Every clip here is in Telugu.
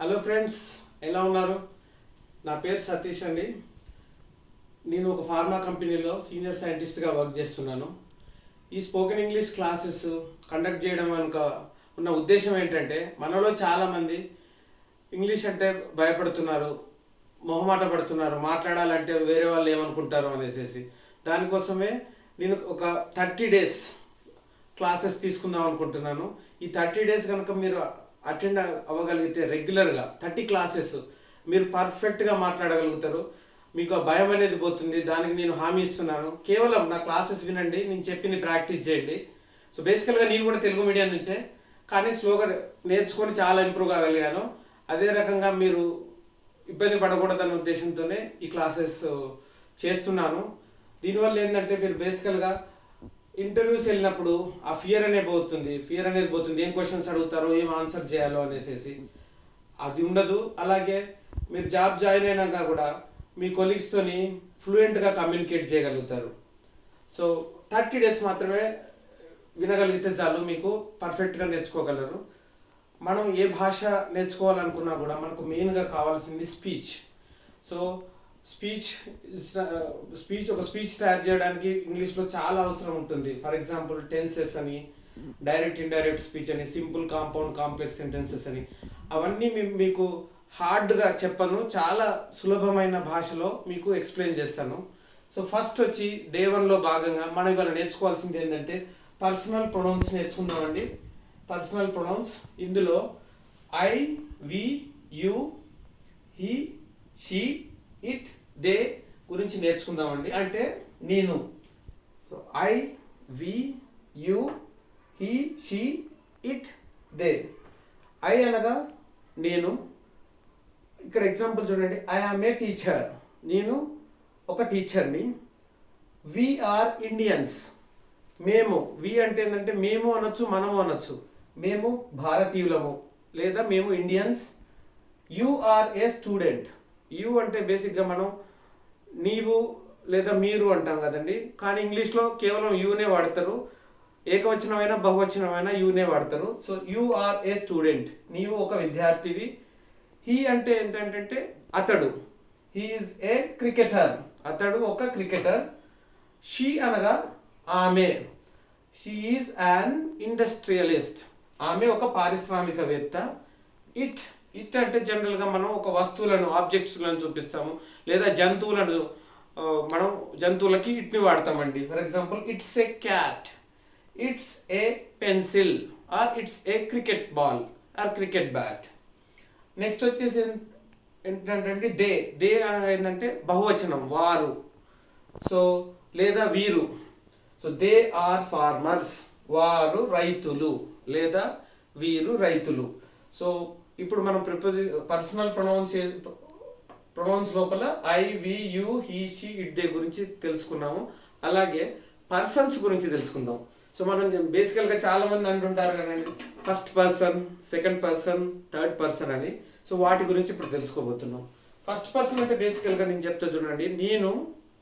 హలో ఫ్రెండ్స్, ఎలా ఉన్నారు? నా పేరు సతీష్ అండి. నేను ఒక ఫార్మా కంపెనీలో సీనియర్ సైంటిస్ట్గా వర్క్ చేస్తున్నాను. ఈ స్పోకెన్ ఇంగ్లీష్ క్లాసెస్ కండక్ట్ చేయడం వెనుక ఉన్న ఉద్దేశం ఏంటంటే, మనలో చాలామంది ఇంగ్లీష్ అంటే భయపడుతున్నారు, మొహమాట పడుతున్నారు, మాట్లాడాలంటే వేరే వాళ్ళు ఏమనుకుంటారు అనేసి. దానికోసమే నేను ఒక 30 డేస్ క్లాసెస్ తీసుకుందాం అనుకుంటున్నాను. ఈ 30 డేస్ కనుక మీరు అటెండ్ అవ్వగలిగితే రెగ్యులర్గా 30 క్లాసెస్ మీరు పర్ఫెక్ట్గా మాట్లాడగలుగుతారు. మీకు ఆ భయం అనేది పోతుంది. దానికి నేను హామీ ఇస్తున్నాను. కేవలం నా క్లాసెస్ వినండి, నేను చెప్పింది ప్రాక్టీస్ చేయండి. సో బేసికల్గా నేను కూడా తెలుగు మీడియం నుంచే, కానీ స్లోగా నేర్చుకొని చాలా ఇంప్రూవ్ కాగలిగాను. అదే రకంగా మీరు ఇబ్బంది పడకూడదన్న ఉద్దేశంతోనే ఈ క్లాసెస్ చేస్తున్నాను. దీనివల్ల ఏంటంటే మీరు బేసికల్గా ఇంటర్వ్యూస్ వెళ్ళినప్పుడు ఆ ఫియర్ అనేది పోతుంది. ఏం క్వశ్చన్స్ అడుగుతారో, ఏం ఆన్సర్ చేయాలో అనేసి అది ఉండదు. అలాగే మీరు జాబ్ జాయిన్ అయినాక కూడా మీ కొలీగ్స్తోని ఫ్లూయెంట్గా కమ్యూనికేట్ చేయగలుగుతారు. సో 30 డేస్ మాత్రమే వినగలిగితే చాలు, మీకు పర్ఫెక్ట్గా నేర్చుకోగలరు. మనం ఏ భాష నేర్చుకోవాలనుకున్నా కూడా మనకు మెయిన్గా కావాల్సింది స్పీచ్. సో ఒక స్పీచ్ తయారు చేయడానికి ఇంగ్లీష్లో చాలా అవసరం ఉంటుంది. ఫర్ ఎగ్జాంపుల్ టెన్సెస్ అని, డైరెక్ట్ ఇండైరెక్ట్ స్పీచ్ అని, సింపుల్ కాంపౌండ్ కాంప్లెక్స్ సెంటెన్సెస్ అని, అవన్నీ మీకు హార్డ్గా చెప్పను, చాలా సులభమైన భాషలో మీకు ఎక్స్ప్లెయిన్ చేస్తాను. సో ఫస్ట్ వచ్చి డే 1లో భాగంగా మనం ఇవాళ నేర్చుకోవాల్సింది ఏంటంటే పర్సనల్ ప్రొనౌన్స్ నేర్చుకుందామండి. పర్సనల్ ప్రొనౌన్స్, ఇందులో I, we, you, he, she, it, they గురించి నేర్చుకుందామండి. అంటే నేను. So I, we, you, he, she, it, they. I అనగా నేను. ఇక్కడ ఎగ్జాంపుల్ చూడండి, ఐ ఆమ్ ఏ టీచర్, నేను ఒక టీచర్ని. వి ఆర్ ఇండియన్స్, మేము. వి అంటే ఏంటంటే మేము అనొచ్చు, మనము అనొచ్చు. మేము భారతీయులము లేదా మేము Indians. You are a student. You అంటే బేసిక్గా మనం నీవు లేదా మీరు అంటాం కదండి, కానీ ఇంగ్లీష్లో కేవలం యూనే వాడతారు. ఏకవచనమైన బహువచనమైన యూనే వాడతారు. So you are a student, నీవు ఒక విద్యార్థివి. హీ అంటే ఏంటంటే అతడు, హీ ఈజ్ ఏ క్రికెటర్, అతడు ఒక క్రికెటర్. షీ అనగా ఆమె, షీ ఈజ్ అన్ ఇండస్ట్రియలిస్ట్, ఆమె ఒక పారిశ్రామికవేత్త. ఇట్ అంటే జనరల్గా మనం ఒక వస్తువులను, ఆబ్జెక్ట్స్లను చూపిస్తాము, లేదా జంతువులను. మనం జంతువులకి ఇట్ని వాడతామండి. For example, it's a cat, it's a pencil, or it's a cricket ball or cricket bat. Next వచ్చేసి ఏంటంటే దే ఏంటంటే బహువచనం, వారు. సో లేదా వీరు. సో దే ఆర్ ఫార్మర్స్, వారు రైతులు లేదా వీరు రైతులు. సో ఇప్పుడు మనం పర్సనల్ ప్రొనౌన్స్ లోపల I, we, you, he, she, it, they గురించి తెలుసుకున్నాము. అలాగే పర్సన్స్ గురించి తెలుసుకుందాం. సో మనం బేసికల్గా చాలా మంది అంటుంటారు కదండి, first person, second person, third person అని. సో వాటి గురించి ఇప్పుడు తెలుసుకోబోతున్నాం. ఫస్ట్ పర్సన్ అంటే బేసికల్గా నేను చెప్తా చూడండి, నేను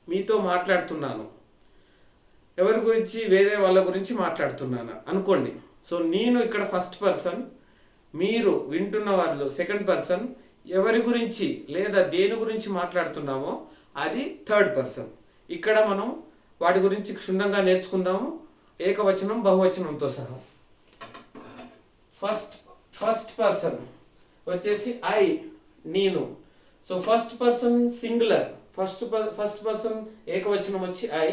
మీతో మాట్లాడుతున్నాను. ఎవరి గురించి? వేరే వాళ్ళ గురించి మాట్లాడుతున్నాను అనుకోండి. సో నేను ఇక్కడ ఫస్ట్ పర్సన్, మీరు వింటున్న వాళ్ళు సెకండ్ పర్సన్. ఎవరి గురించి లేదా దేని గురించి మాట్లాడుతున్నామో అది థర్డ్ పర్సన్. ఇక్కడ మనం వాటి గురించి క్షుణ్ణంగా నేర్చుకుందాము, ఏకవచనం బహువచనంతో సహా. ఫస్ట్ పర్సన్ వచ్చేసి ఐ, నేను. So first person singular, first person ఏకవచనం వచ్చి ఐ.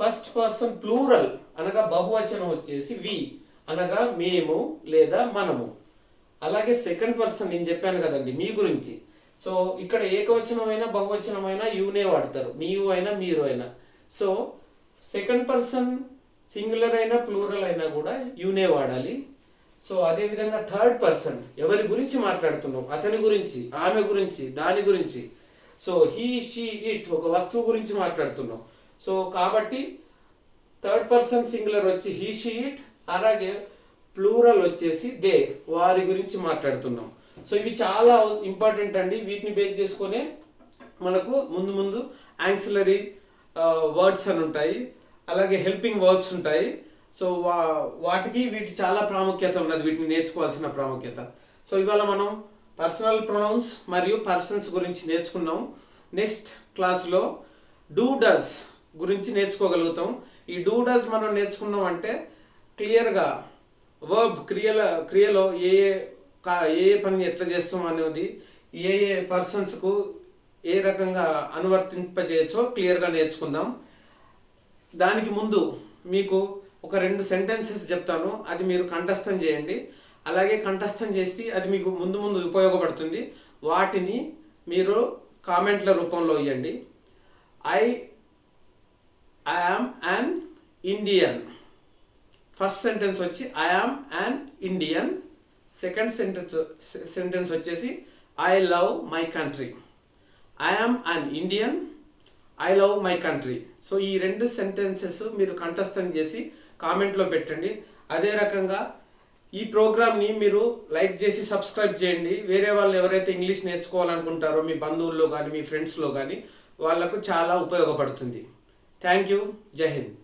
ఫస్ట్ పర్సన్ ప్లూరల్ అనగా బహువచనం వచ్చేసి వి అనగా మేము లేదా మనము. అలాగే సెకండ్ పర్సన్ నేను చెప్పాను కదండి మీ గురించి. సో ఇక్కడ ఏకవచనమైన బహువచనమైన యూనే వాడతారు, నీవు అయినా మీరు అయినా. సో సెకండ్ పర్సన్ సింగులర్ అయినా ప్లూరల్ అయినా కూడా యూనే వాడాలి. సో అదేవిధంగా థర్డ్ పర్సన్ ఎవరి గురించి మాట్లాడుతున్నాం, అతని గురించి, ఆమె గురించి, దాని గురించి. సో హీ, షీ, ఇట్ ఒక వస్తువు గురించి మాట్లాడుతున్నాం. సో కాబట్టి థర్డ్ పర్సన్ సింగులర్ వచ్చి హీ, షీ, ఇట్. అలాగే ప్లూరల్ వచ్చేసి దే, వారి గురించి మాట్లాడుతున్నాం. సో ఇవి చాలా ఇంపార్టెంట్ అండి. వీటిని బేస్ చేసుకునే మనకు ముందు యాన్సిలరీ వర్డ్స్ అని ఉంటాయి, అలాగే హెల్పింగ్ వర్బ్స్ ఉంటాయి. సో వీటి చాలా ప్రాముఖ్యత ఉన్నది, వీటిని నేర్చుకోవాల్సిన ప్రాముఖ్యత. సో ఇవాళ మనం పర్సనల్ ప్రొనౌన్స్ మరియు పర్సన్స్ గురించి నేర్చుకున్నాం. నెక్స్ట్ క్లాస్లో డూ డస్ గురించి నేర్చుకోగలుగుతాం. ఈ డూ డస్ మనం నేర్చుకున్నాం అంటే క్లియర్గా వర్బ్ క్రియలో ఏ పని ఎట్లా చేస్తాం అనేది, ఏ పర్సన్స్కు ఏ రకంగా అనువర్తింపజేయచ్చో క్లియర్గా నేర్చుకుందాం. దానికి ముందు మీకు ఒక 2 సెంటెన్సెస్ చెప్తాను, అది మీరు కంఠస్థం చేయండి. అలాగే కంఠస్థం చేసి అది మీకు ముందు ఉపయోగపడుతుంది. వాటిని మీరు కామెంట్ల రూపంలో ఇవ్వండి. I am an Indian. First sentence వచ్చి I am an Indian. Second sentence వచ్చేసి I love my country. I am an Indian, I love my country. So ఈ 2 సెంటెన్సెస్ మీరు కంఠస్థం చేసి కామెంట్లో పెట్టండి. అదే రకంగా ఈ ప్రోగ్రామ్ని మీరు లైక్ చేసి సబ్స్క్రైబ్ చేయండి. వేరే వాళ్ళు ఎవరైతే ఇంగ్లీష్ నేర్చుకోవాలనుకుంటారో మీ బంధువుల్లో కానీ మీ ఫ్రెండ్స్లో కానీ వాళ్ళకు చాలా ఉపయోగపడుతుంది. Thank you. జై హింద్.